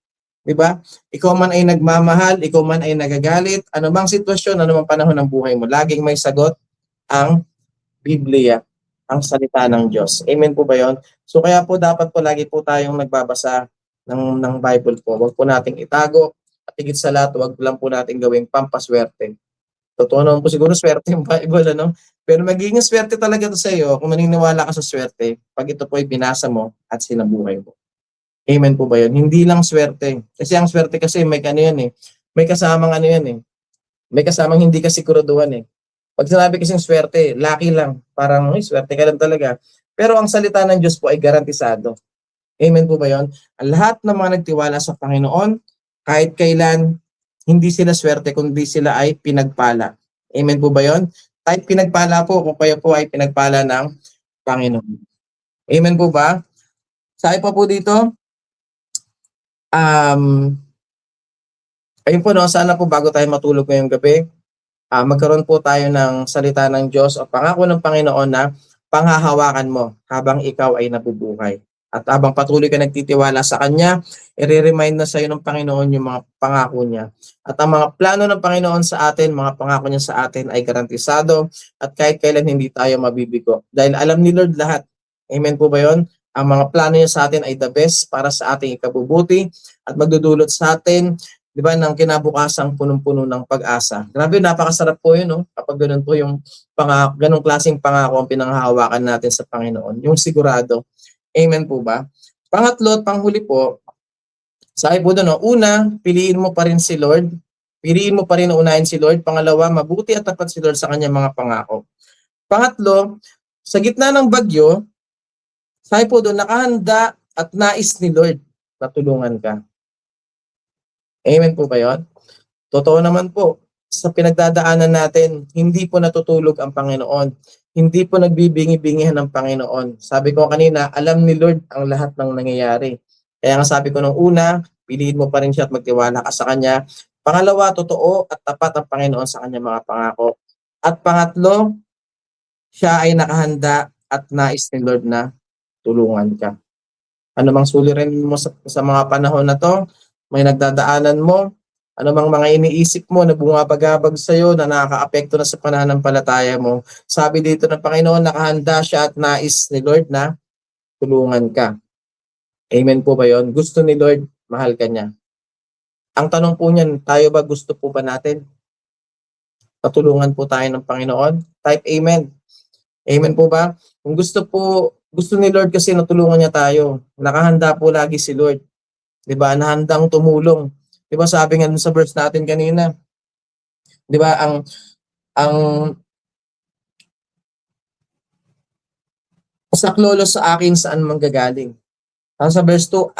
di ba? Ikaw man ay nagmamahal, ikaw man ay nagagalit, anumang sitwasyon, anumang panahon ng buhay mo, laging may sagot ang Biblia, ang salita ng Diyos. Amen po ba yun? So kaya po dapat po lagi po tayong nagbabasa ng Bible po. Huwag po nating itago at higit sa lahat, huwag lang po nating gawing pampaswerte. Totoo naman po siguro swerte yung Bible, ano? Pero magiging swerte talaga ito sa iyo kung maniniwala ka sa swerte pag ito po ay binasa mo at sinabuhay mo. Amen po ba yun? Hindi lang swerte. Kasi ang swerte kasi may may kasamang may kasamang hindi kasiguraduhan eh. Pag sinabi kasing swerte, lucky lang. Parang, swerte ka lang talaga. Pero ang salita ng Diyos po ay garantisado. Amen po ba yun? Ang lahat ng mga nagtiwala sa Panginoon, kahit kailan, hindi sila swerte, kundi sila ay pinagpala. Amen po ba yun? Kahit pinagpala po, kung kayo po ay pinagpala ng Panginoon. Amen po ba? Sabi pa po dito, ayun po, no, sana po bago tayo matulog ngayong gabi, magkaroon po tayo ng salita ng Diyos o pangako ng Panginoon na panghahawakan mo habang ikaw ay nabubuhay. At habang patuloy ka nagtitiwala sa Kanya, i-remind na sa iyo ng Panginoon yung mga pangako niya. At ang mga plano ng Panginoon sa atin, mga pangako niya sa atin ay garantisado at kahit kailan hindi tayo mabibigo. Dahil alam ni Lord lahat. Amen po ba yun? Ang mga plano niya sa atin ay the best para sa ating ikabubuti at magdudulot sa atin, di ba, ng kinabukasang punong-puno ng pag-asa. Grabe, napakasarap po yun, no? Kapag ganun po yung ganung klaseng pangako ang pinanghahawakan natin sa Panginoon. Yung sigurado. Amen po ba? Pangatlo at panghuli po, sabi po doon, no? Una, piliin mo pa rin si Lord piliin mo pa rin na unahin si Lord. Pangalawa, mabuti at tapat si Lord sa kanyang mga pangako. Pangatlo, sa gitna ng bagyo, sabi po doon, nakahanda at nais ni Lord na tulungan ka. Amen po ba yun? Totoo naman po, sa pinagdadaanan natin, hindi po natutulog ang Panginoon. Hindi po nagbibingi-bingihan ng Panginoon. Sabi ko kanina, alam ni Lord ang lahat ng nangyayari. Kaya nga sabi ko nung una, piliin mo pa rin siya at magtiwala ka sa Kanya. Pangalawa, totoo at tapat ang Panginoon sa Kanyang mga pangako. At pangatlo, siya ay nakahanda at nais ni Lord na tulungan ka. Ano mang suliranin mo sa mga panahon na to, may nagdadaanan mo, ano mang mga iniisip mo na bumabagabag sa'yo na nakakaapekto na sa pananampalataya mo, sabi dito ng Panginoon, nakahanda siya at nais ni Lord na tulungan ka. Amen po ba yon? Gusto ni Lord, mahal ka niya. Ang tanong po niyan, tayo ba gusto po ba natin? Patulungan po tayo ng Panginoon? Type amen. Amen po ba? Kung gusto ni Lord kasi natulungan niya tayo. Nakahanda po lagi si Lord. 'Di ba? Nahandang tumulong. 'Di ba sabi nga sa verse natin kanina? 'Di ba ang saklolo sa akin saan manggagaling? Sa verse 2,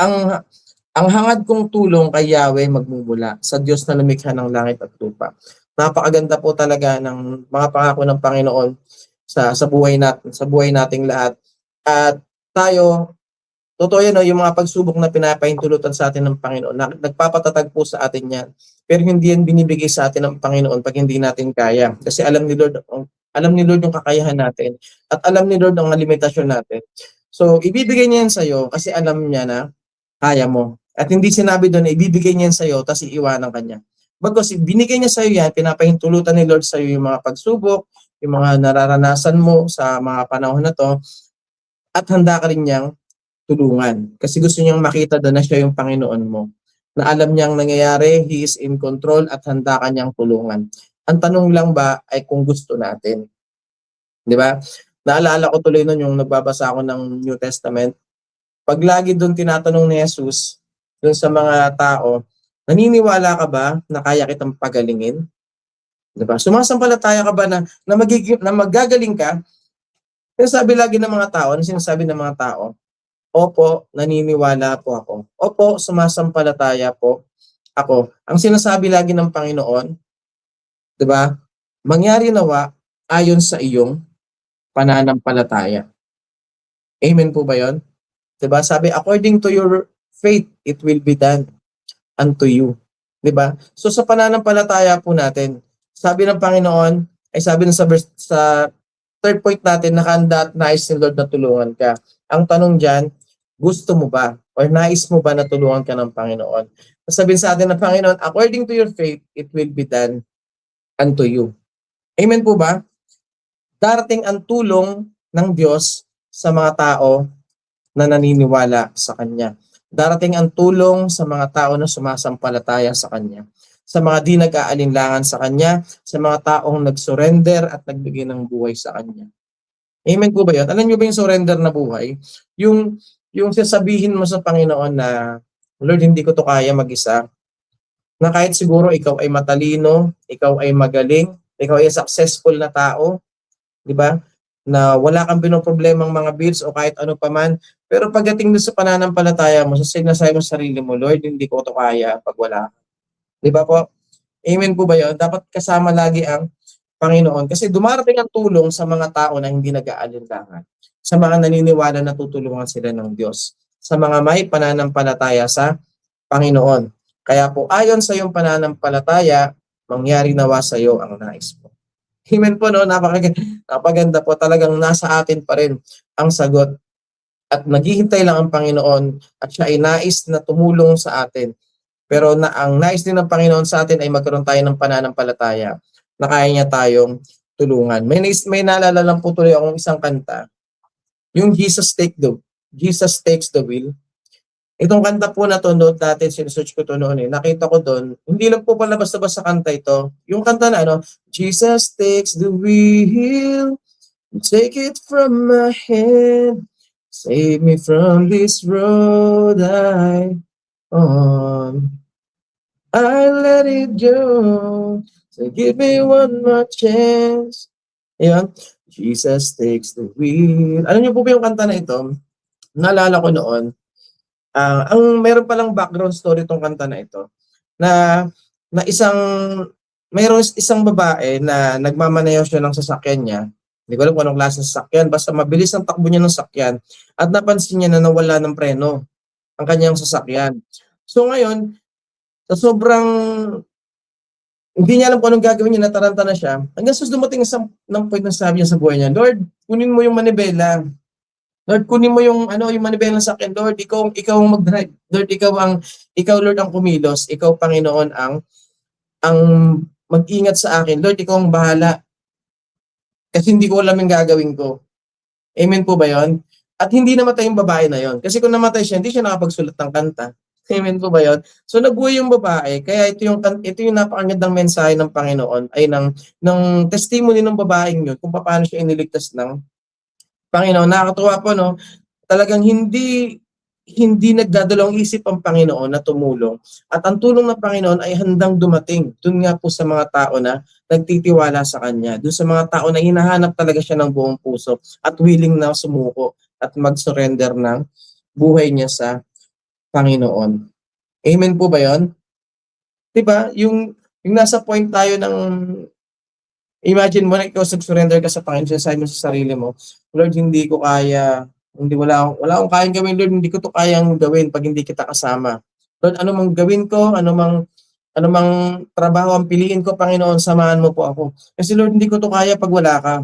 ang hangad kong tulong kay Yahweh magmumula sa Diyos na lumikha ng langit at lupa. Napakaganda po talaga ng mga pangako ng Panginoon sa buhay nating lahat. At tayo, totoo yan, no, yung mga pagsubok na pinapahintulutan sa atin ng Panginoon, nagpapatatag po sa atin yan. Pero hindi yan binibigay sa atin ng Panginoon pag hindi natin kaya. Kasi alam ni Lord yung kakayahan natin. At alam ni Lord ang limitasyon natin. So, ibibigay niya yan sa'yo kasi alam niya na kaya mo. At hindi sinabi doon na ibibigay niya yan sa'yo tapos iiwanan ka niya. Bagos, binigay niya sa'yo yan, pinapahintulutan ni Lord sa'yo yung mga pagsubok, yung mga nararanasan mo sa mga panahon na to, at handa ka rin niyang tulungan. Kasi gusto niyang makita doon na siya yung Panginoon mo. Na alam niyang nangyayari, He is in control at handa ka niyang tulungan. Ang tanong lang ba ay kung gusto natin. Di ba? Naalala ko tuloy nun yung nagbabasa ako ng New Testament. Pag lagi doon tinatanong ni Jesus, doon sa mga tao, naniniwala ka ba na kaya kitang pagalingin? Diba? Sumasampalataya ka ba na magagaling ka? Sinasabi lagi ng mga tao, ano sinasabi ng mga tao? Opo, naniniwala po ako. Opo, sumasampalataya po ako. Ang sinasabi lagi ng Panginoon, diba? Mangyari nawa ayon sa iyong pananampalataya. Amen po ba yon? Diba? Sabi, according to your faith, it will be done unto you. Diba? So sa pananampalataya po natin, sabi ng Panginoon, ay sabi sa third point natin, nakahanda at nais ni Lord na tulungan ka. Ang tanong dyan, gusto mo ba? Or nais mo ba na tulungan ka ng Panginoon? Sabihin sa atin ng Panginoon, according to your faith, it will be done unto you. Amen po ba? Darating ang tulong ng Diyos sa mga tao na naniniwala sa Kanya. Darating ang tulong sa mga tao na sumasampalataya sa Kanya. Sa mga di nag-aalinlangan sa Kanya, sa mga taong nag-surrender at nagbigay ng buhay sa Kanya. Amen po ba yun? Alam niyo ba yung surrender na buhay? Yung sasabihin mo sa Panginoon na, Lord, hindi ko to kaya mag-isa. Na kahit siguro ikaw ay matalino, ikaw ay magaling, ikaw ay successful na tao, di ba? Na wala kang binoproblemang mga bills o kahit ano paman. Pero pagdating doon sa pananampalataya mo, sinasabi mo sa sarili mo, Lord, hindi ko to kaya pag wala. Di ba po? Amen po ba yun? Dapat kasama lagi ang Panginoon. Kasi dumarating ang tulong sa mga tao na hindi nag-aalinlangan. Sa mga naniniwala na tutulungan sila ng Diyos. Sa mga may pananampalataya sa Panginoon. Kaya po, ayon sa iyong pananampalataya, mangyari nawa sa iyo ang nais mo. Amen po, no? Napaganda po. Talagang nasa atin pa rin ang sagot. At naghihintay lang ang Panginoon at siya ay nais na tumulong sa atin. Pero ang nais din ng Panginoon sa atin ay magkaroon tayo ng pananampalataya na kaya niya tayong tulungan. May naalala lang po tuloy akong isang kanta. Yung Jesus Takes the Wheel. Itong kanta po na to, note natin, sinesearch ko to noon nakita ko doon, hindi lang po pala basta-basta kanta ito. Yung kanta na Jesus takes the wheel, take it from my hand, save me from this road I'm on. I let it go. So give me one more chance. Ayun. Jesus takes the wheel. Alam niyo po ba yung kanta na ito? Naalala ko noon, ang meron palang background story tong kanta na ito, na na mayroong isang babae na nagmamaneho siya ng sasakyan niya. Hindi ko alam kung anong klaseng sasakyan, basta mabilis ang takbo niya ng sasakyan at napansin niya na nawala ng preno ang kanyang sasakyan. So ngayon, sa sobrang hindi niya alam kung anong gagawin niya, nataranta na siya, hanggang sa dumating ng point na sabi niya sa buhay niya, Lord, kunin mo yung manibela. Lord, kunin mo yung yung manibela sa akin. Lord, ikaw ang mag-drive. Lord, ikaw Lord ang kumilos. Ikaw Panginoon ang mag-ingat sa akin. Lord, ikaw ang bahala kasi hindi ko alam yung gagawin ko. Amen po ba 'yon? At hindi namatay yung babae na 'yon. Kasi kung namatay siya, hindi siya nakapagsulat ng kanta. Amen po ba 'yon? So nabuhay yung babae, kaya ito yung napakagandang mensahe ng Panginoon ay ng testimony ng babaeng 'yon kung paano siya iniligtas ng Panginoon. Nakakatuwa po 'no, talagang hindi hindi nagdadalawang isip ang Panginoon na tumulong at ang tulong ng Panginoon ay handang dumating dun nga po sa mga tao na nagtitiwala sa Kanya, dun sa mga tao na hinahanap talaga siya ng buong puso at willing na sumuko at mag-surrender ng buhay niya sa Panginoon. Amen po ba 'yon? 'Di ba, yung nasa point tayo ng imagine mo na ikaw surrender ka sa Panginoon, sinasabi mo sa sarili mo, "Lord, hindi ko kaya, hindi wala akong kayang gawin Lord, hindi ko 'to kayang gawin 'pag hindi kita kasama. Lord, ano mang gawin ko, ano mang trabaho ang piliin ko Panginoon, samahan mo po ako. Kasi Lord, hindi ko 'to kaya 'pag wala ka."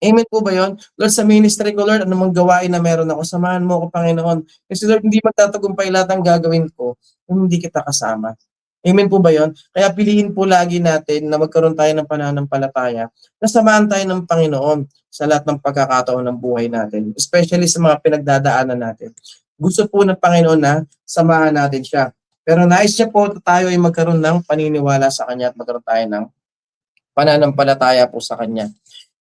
Amen po ba 'yon? Lord, sa ministry ko Lord, ano mang gawain na meron ako, samahan mo ako Panginoon. Kasi Lord, hindi magtatagumpay lahat ng gagawin ko kung hindi kita kasama. Amen po ba 'yon? Kaya piliin po lagi natin na magkaroon tayo ng pananampalataya na samahan tayo ng Panginoon sa lahat ng pagkakataon ng buhay natin, especially sa mga pinagdadaanan natin. Gusto po ng Panginoon na samahan natin siya. Pero nais niya po na tayo ay magkaroon ng paniniwala sa Kanya at magkaroon tayo ng pananampalataya po sa Kanya.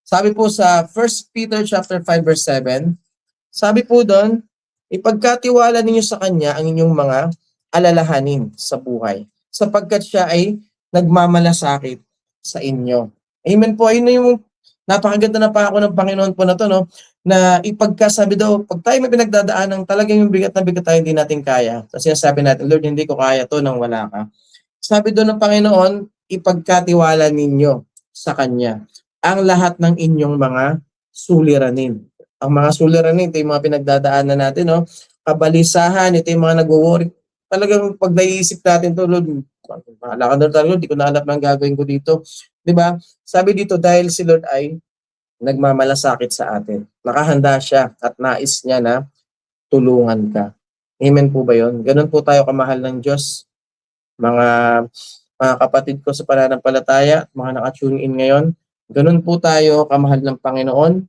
Sabi po sa 1 Peter chapter 5 verse 7, sabi po doon, ipagkatiwala ninyo sa Kanya ang inyong mga alalahanin sa buhay, sapagkat siya ay nagmamalasakit sa inyo. Amen po. Ayun na yung napakaganda na pa ako ng Panginoon po na to, no? Na ipagkasabi daw, pag tayo may pinagdadaanan, talagang yung bigat na bigat tayo hindi natin kaya. Kasi sinasabi natin, Lord, hindi ko kaya to nang wala ka. Sabi doon ng Panginoon, ipagkatiwala ninyo sa Kanya ang lahat ng inyong mga suliranin. Ang mga suliranin, ito yung mga pinagdadaanan natin, no? Kabalisahan, ito yung mga nagwo-worry. Talagang pag naiisip natin to, Lord, bahala ka na talaga, hindi ko na alam ang gagawin ko dito. Di ba? Sabi dito, dahil si Lord ay nagmamalasakit sa atin. Nakahanda siya at nais niya na tulungan ka. Amen po ba yun? Ganun po tayo kamahal ng Diyos, mga mga kapatid ko sa pananampalataya, mga naka-tune in ngayon. Ganun po tayo kamahal ng Panginoon.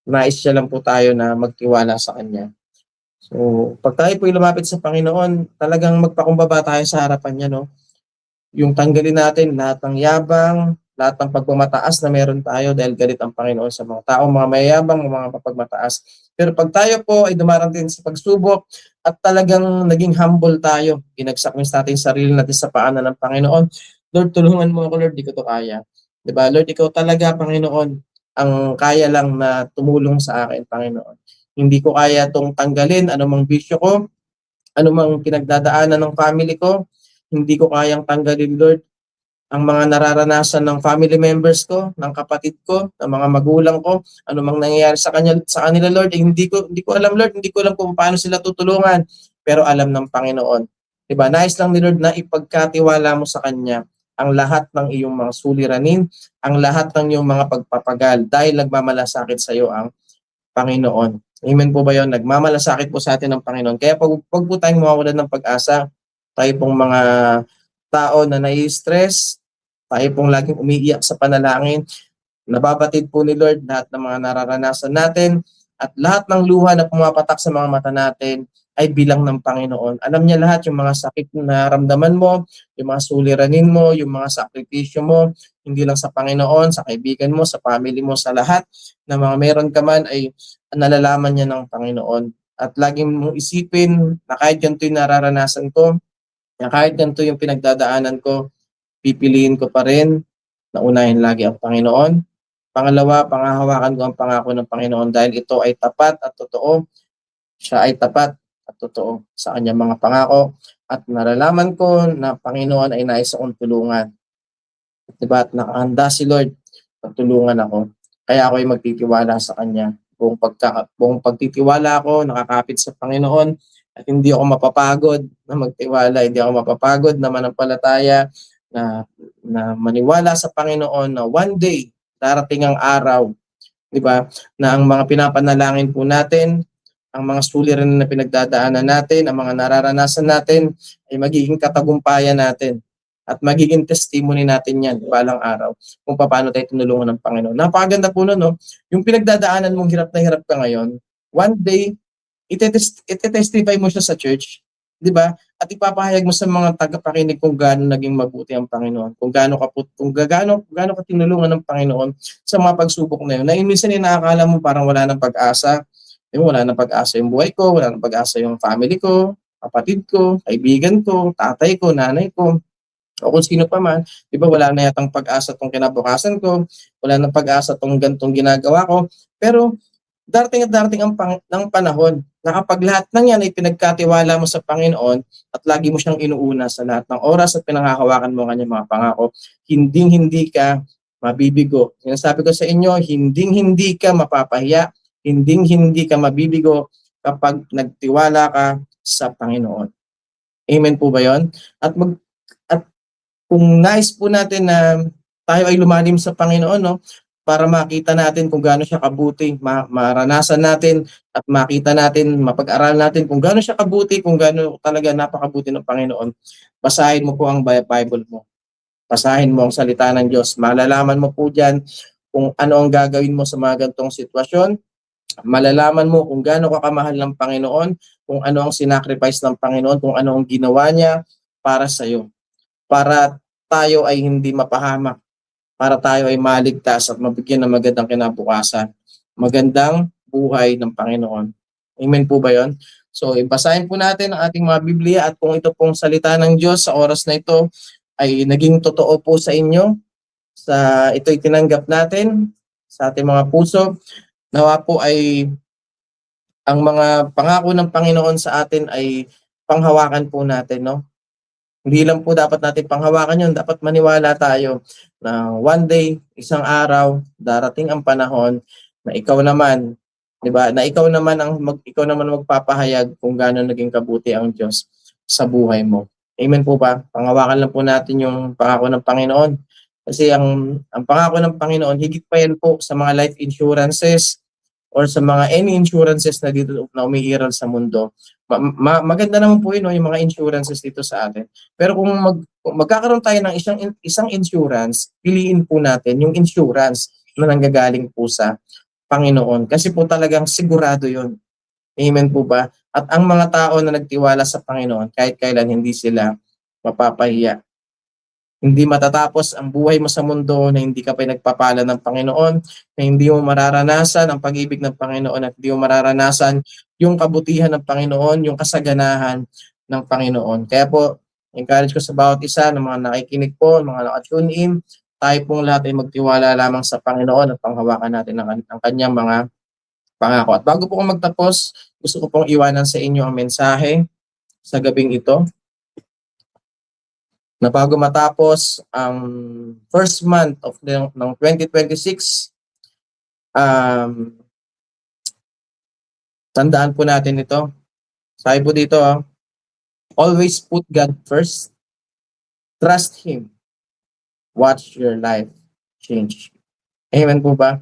Nais siya lang po tayo na magtiwala sa Kanya. So, pag tayo po lumapit sa Panginoon, talagang magpakumbaba tayo sa harapan niya, no? Yung tanggalin natin lahat ng yabang, lahat ng pagmamataas na meron tayo dahil galit ang Panginoon sa mga tao, mga mayayabang, mga mapagmataas. Pero pag tayo po ay dumarating sa pagsubok at talagang naging humble tayo, inagsakwis natin sarili natin sa paanan ng Panginoon, Lord, tulungan mo ako, Lord, di ko to kaya. Diba? Lord, ikaw talaga, Panginoon, ang kaya lang na tumulong sa akin, Panginoon. Hindi ko kaya itong tanggalin, anumang bisyo ko, anumang pinagdadaanan ng family ko, hindi ko kayang tanggalin, Lord, ang mga nararanasan ng family members ko, ng kapatid ko, ng mga magulang ko, ano mang nangyayari sa kanila, Lord, hindi ko alam, Lord, hindi ko alam kung paano sila tutulungan, pero alam ng Panginoon. 'Di ba? Nais lang ni Lord na ipagkatiwala mo sa kanya ang lahat ng iyong mga suliranin, ang lahat ng iyong mga pagpapagal dahil nagmamalasakit sa iyo ang Panginoon. Amen po ba 'yon? Nagmamalasakit po sa atin ng Panginoon. Kaya pag po tayong mawawalan ng pag-asa, tayo pong mga tao na nai-stress, tayo pong laging umiiyak sa panalangin, nababatid po ni Lord lahat ng mga nararanasan natin at lahat ng luha na pumapatak sa mga mata natin ay bilang ng Panginoon. Alam niya lahat yung mga sakit na naramdaman mo, yung mga suliranin mo, yung mga sakripisyo mo, hindi lang sa Panginoon, sa kaibigan mo, sa family mo, sa lahat na mga meron ka man ay nalalaman niya ng Panginoon. At laging mong isipin na kahit ganito yung nararanasan ko, Kaya kahit ganito yung pinagdadaanan ko, pipiliin ko pa rin na unahin lagi ang Panginoon. Pangalawa, panghahawakan ko ang pangako ng Panginoon dahil ito ay tapat at totoo. Siya ay tapat at totoo sa kanyang mga pangako at nalalaman ko na Panginoon ay nais akong tulungan. Diba? At nakahanda si Lord na tulungan ako. Kaya ako ay magtitiwala sa Kanya. Buong pagtitiwala ako, nakakapit sa Panginoon at hindi ako mapapagod na magtiwala, hindi ako mapapagod na manampalataya, na maniwala sa Panginoon na one day darating ang araw, di ba, na ang mga pinapanalangin po natin, ang mga suliranin na pinagdadaanan natin, ang mga nararanasan natin ay magiging katagumpayan natin at magiging testimony natin yan balang araw kung paano tayo tinulungan ng Panginoon. Napakaganda po nun, no? Yung pinagdadaanan mong hirap na hirap ka ngayon, one day, itetestify mo siya sa church, di ba? At ipapahayag mo sa mga tagapakinig kung gaano naging mabuti ang Panginoon, kung gaano ka tinulungan ng Panginoon sa mga pagsubok na yun. Na minsan nakakala mo parang wala nang pag-asa, wala nang pag-asa yung buhay ko, wala nang pag-asa yung family ko, kapatid ko, kaibigan ko, tatay ko, nanay ko, o kung sino pa man, di ba wala na yatang pag-asa tong kinabukasan ko, wala nang pag-asa tong gantong ginagawa ko, pero darating at darating ang panahon na kapag lahat ng yan ay pinagkatiwala mo sa Panginoon at lagi mo siyang inuuna sa lahat ng oras at pinanghahawakan mo ang kanyang mga pangako, hinding-hindi ka mabibigo. Sinasabi ko sa inyo, hinding-hindi ka mapapahiya, hinding-hindi ka mabibigo kapag nagtiwala ka sa Panginoon. Amen po ba yon? At kung nais po natin na tayo ay lumalim sa Panginoon, no, para makita natin kung gaano siya kabuti, maranasan natin at makita natin, mapag-aralan natin kung gaano siya kabuti, kung gaano talaga napakabuti ng Panginoon, basahin mo po ang Bible mo. Basahin mo ang salita ng Diyos. Malalaman mo po diyan kung ano ang gagawin mo sa mga ganitong sitwasyon. Malalaman mo kung gaano ka kamahal ng Panginoon, kung ano ang sinacrifice ng Panginoon, kung ano ang ginawa niya para sa iyo, para tayo ay hindi mapahamak, para tayo ay maligtas at mabigyan ng magandang kinabukasan, magandang buhay ng Panginoon. Amen po ba yon? So, ibasahin po natin ang ating mga Biblia at kung ito pong salita ng Diyos sa oras na ito ay naging totoo po sa inyo, sa ito'y tinanggap natin sa ating mga puso, nawa po ay ang mga pangako ng Panginoon sa atin ay panghawakan po natin, no? Hindi lang po dapat natin panghawakan yun, dapat maniwala tayo na one day, isang araw, darating ang panahon na ikaw naman, 'di ba? Na ikaw naman magpapahayag kung gaano naging kabuti ang Diyos sa buhay mo. Amen po ba? Panghawakan lang po natin yung pangako ng Panginoon. Kasi ang pangako ng Panginoon, higit pa yan po sa mga life insurances or sa mga any insurances na dito na umiiral sa mundo. Maganda naman po yun, no, yung mga insurances dito sa atin. Pero kung magkakaroon tayo ng isang insurance, piliin po natin yung insurance na nanggagaling po sa Panginoon. Kasi po talagang sigurado yun. Amen po ba? At ang mga tao na nagtiwala sa Panginoon, kahit kailan hindi sila mapapahiya. Hindi matatapos ang buhay mo sa mundo na hindi ka pa nagpapala ng Panginoon, na hindi mo mararanasan ang pag-ibig ng Panginoon at hindi mo mararanasan yung kabutihan ng Panginoon, yung kasaganahan ng Panginoon. Kaya po, encourage ko sa bawat isa ng mga nakikinig po, mga naka-tune in, tayo pong lahat ay magtiwala lamang sa Panginoon at panghawakan natin ang kanyang mga pangako. At bago po ko magtapos, gusto ko pong iwanan sa inyo ang mensahe sa gabing ito, na bago matapos ang first month ng 2026, tandaan po natin ito. Sabi po dito, always put God first, trust Him, watch your life change. Amen po ba?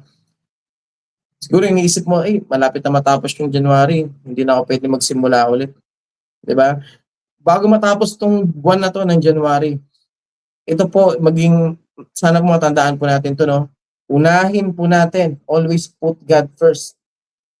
Siguro iniisip mo, malapit na matapos yung January, hindi na ako pwede magsimula ulit. Diba? Bago matapos itong buwan na to ng January, ito po sana po matandaan po natin to, no? Unahin po natin, always put God first.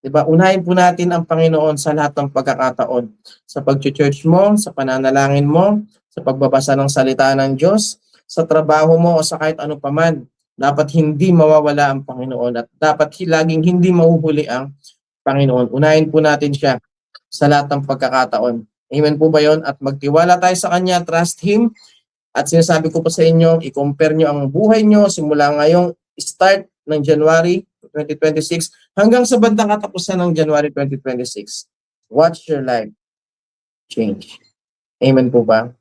Diba? Unahin po natin ang Panginoon sa lahat ng pagkakataon. Sa pag-church mo, sa pananalangin mo, sa pagbabasa ng salita ng Diyos, sa trabaho mo o sa kahit ano paman. Dapat hindi mawawala ang Panginoon at dapat laging hindi mahuhuli ang Panginoon. Unahin po natin siya sa lahat ng pagkakataon. Amen po ba yun? At magtiwala tayo sa Kanya, trust Him. At sinasabi ko po sa inyo, i-compare nyo ang buhay nyo simula ngayong start ng January 2026 hanggang sa bandang katapusan ng January 2026. Watch your life change. Amen po ba?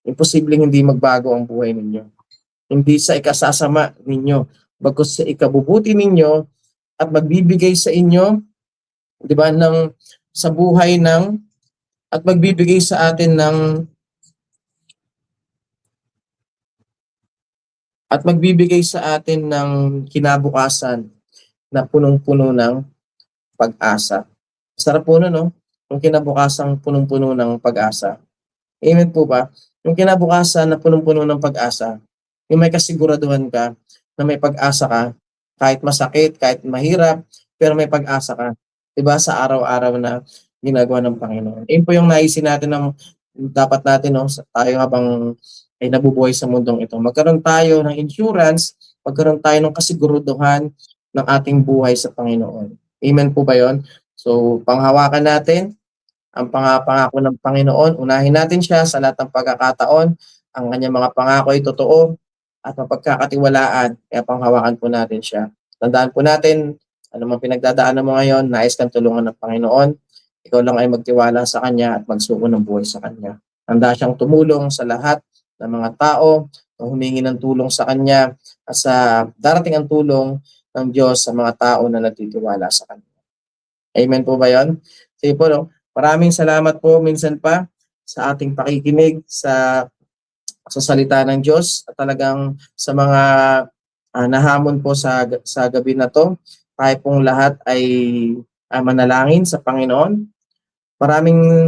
Imposibleng hindi magbago ang buhay ninyo. Hindi sa ikasasama ninyo, bagkus sa ikabubuti ninyo at magbibigay sa inyo, di ba, sa buhay at magbibigay sa atin ng kinabukasan na punong-puno ng pag-asa. Sarap po no? Yung kinabukasang punong-puno ng pag-asa. Amen po ba? Yung kinabukasan na punong-puno ng pag-asa, yung may kasiguraduhan ka na may pag-asa ka, kahit masakit, kahit mahirap, pero may pag-asa ka. Diba? Sa araw-araw na ginagawa ng Panginoon. Yun po yung naisin natin dapat natin, no, tayo habang ay nabubuhay sa mundong ito. Magkaroon tayo ng insurance, magkaroon tayo ng kasiguraduhan ng ating buhay sa Panginoon. Amen po ba yun? So, panghawakan natin ang pangako ng Panginoon. Unahin natin siya sa lahat ng pagkakataon. Ang kanyang mga pangako ay totoo at mapagkakatiwalaan. Kaya panghawakan po natin siya. Tandaan po natin, ano man pinagdadaanan mo ngayon, nais kang tulungan ng Panginoon. Ikaw lang ay magtiwala sa Kanya at magsuko ng buhay sa Kanya. Handa siyang tumulong sa lahat ng mga tao na humingi ng tulong sa Kanya at sa darating ang tulong ng Diyos sa mga tao na nagtitiwala sa Kanya. Amen po ba yun? Sige po, no? Maraming salamat po minsan pa sa ating pakikinig sa salita ng Diyos at talagang sa mga nahamon po sa gabi na to. Tayo pong lahat ay manalangin sa Panginoon.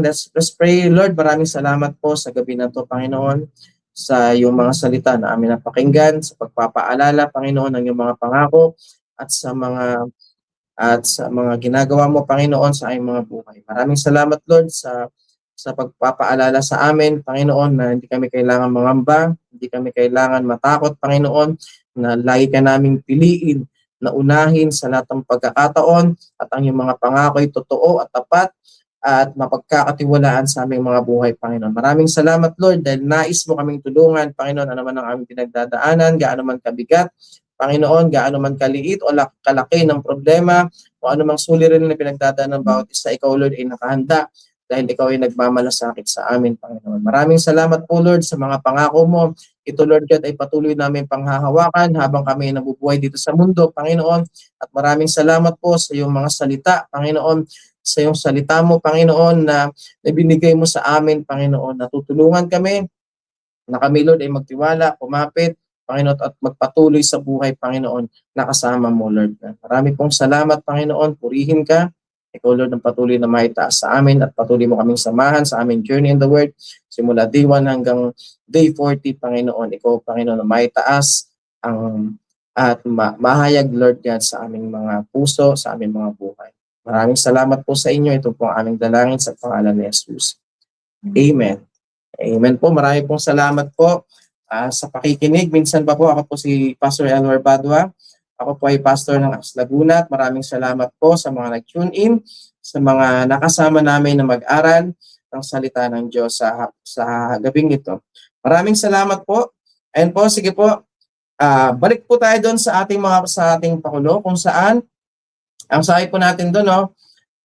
Let's pray, Lord. Maraming salamat po sa gabi na to, Panginoon, sa iyong mga salita na amin napakinggan, sa pagpapaalala, Panginoon, ng iyong mga pangako at sa mga ginagawa mo, Panginoon, sa aming mga buhay. Maraming salamat, Lord, sa pagpapaalala sa amin, Panginoon, na hindi kami kailangan mangamba, hindi kami kailangan matakot, Panginoon, na lagi ka naming piliin na unahin sa lahat ng pagkakataon at ang iyong mga pangako ay totoo at tapat at mapagkakatiwalaan sa aming mga buhay, Panginoon. Maraming salamat, Lord, dahil nais mo kaming tulungan, Panginoon, ano man ang aming pinagdadaanan, gaano man kabigat, Panginoon, gaano man kaliit o kalaki ng problema, o ano mang suliranin na pinagdadaanan ng bawat isa, ikaw, Lord, ay nakahanda dahil ikaw ay nagmamalasakit sa amin, Panginoon. Maraming salamat po, Lord, sa mga pangako mo. Ito, Lord God, ay patuloy namin panghahawakan habang kami nabubuhay dito sa mundo, Panginoon. At maraming salamat po sa iyong mga salita, Panginoon, sa iyong salita mo, Panginoon, na binigay mo sa amin, Panginoon. Natutulungan kami na kami, Lord, ay magtiwala, kumapit, Panginoon, at magpatuloy sa buhay, Panginoon, na kasama mo, Lord. Marami pong salamat, Panginoon. Purihin ka. Ikaw, Lord, ang patuloy na maitaas sa amin at patuloy mo kaming samahan sa aming journey in the Word. Simula day 1 hanggang day 40, Panginoon. Ikaw, Panginoon, na maitaas at mahayag, Lord God, sa aming mga puso, sa aming mga buhay. Maraming salamat po sa inyo. Ito po ang aming dalangin sa pangalan ni Jesus. Amen. Amen po. Marami pong salamat po sa pakikinig. Minsan pa po, ako po si Pastor Elmer Badua. Ako po ay pastor ng Ax Laguna at maraming salamat po sa mga nag-tune in, sa mga nakasama namin na mag-aral ng salita ng Diyos sa gabing ito. Maraming salamat po. Ayun po, sige po. Balik po tayo doon sa ating pakulo kung saan ang sabi po natin doon, no,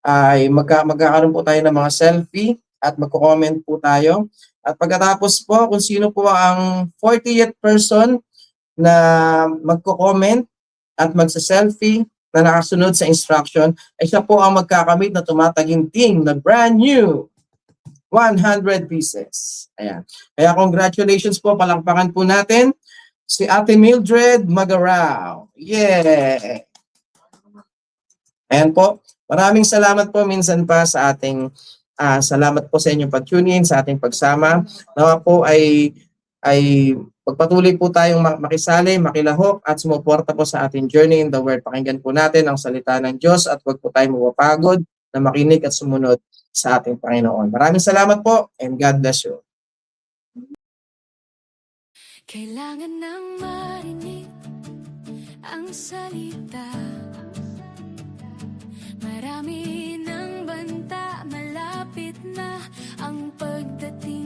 ay magkakaroon po tayo ng mga selfie at magko-comment po tayo. At pagkatapos po, kung sino po ang 40th person na magko-comment at magsa-selfie na nakasunod sa instruction, ay siya po ang magkakamit na tumataginting na brand new 100 pieces. Ayan. Kaya congratulations po, palakpakan po natin si Ate Mildred Magarao. Yeah! Ayan po. Maraming salamat po minsan pa sa ating salamat po sa inyong pag-tune in, sa ating pagsama. Nawa po ay pagpatuloy po tayong makisali, makilahok at sumuporta po sa ating journey in the Word. Pakinggan po natin ang salita ng Diyos at huwag po tayong mapapagod na makinig at sumunod sa ating Panginoon. Maraming salamat po and God bless you. Kailangan nang marinig ang salita. Marami ng banta, malapit na ang pagdating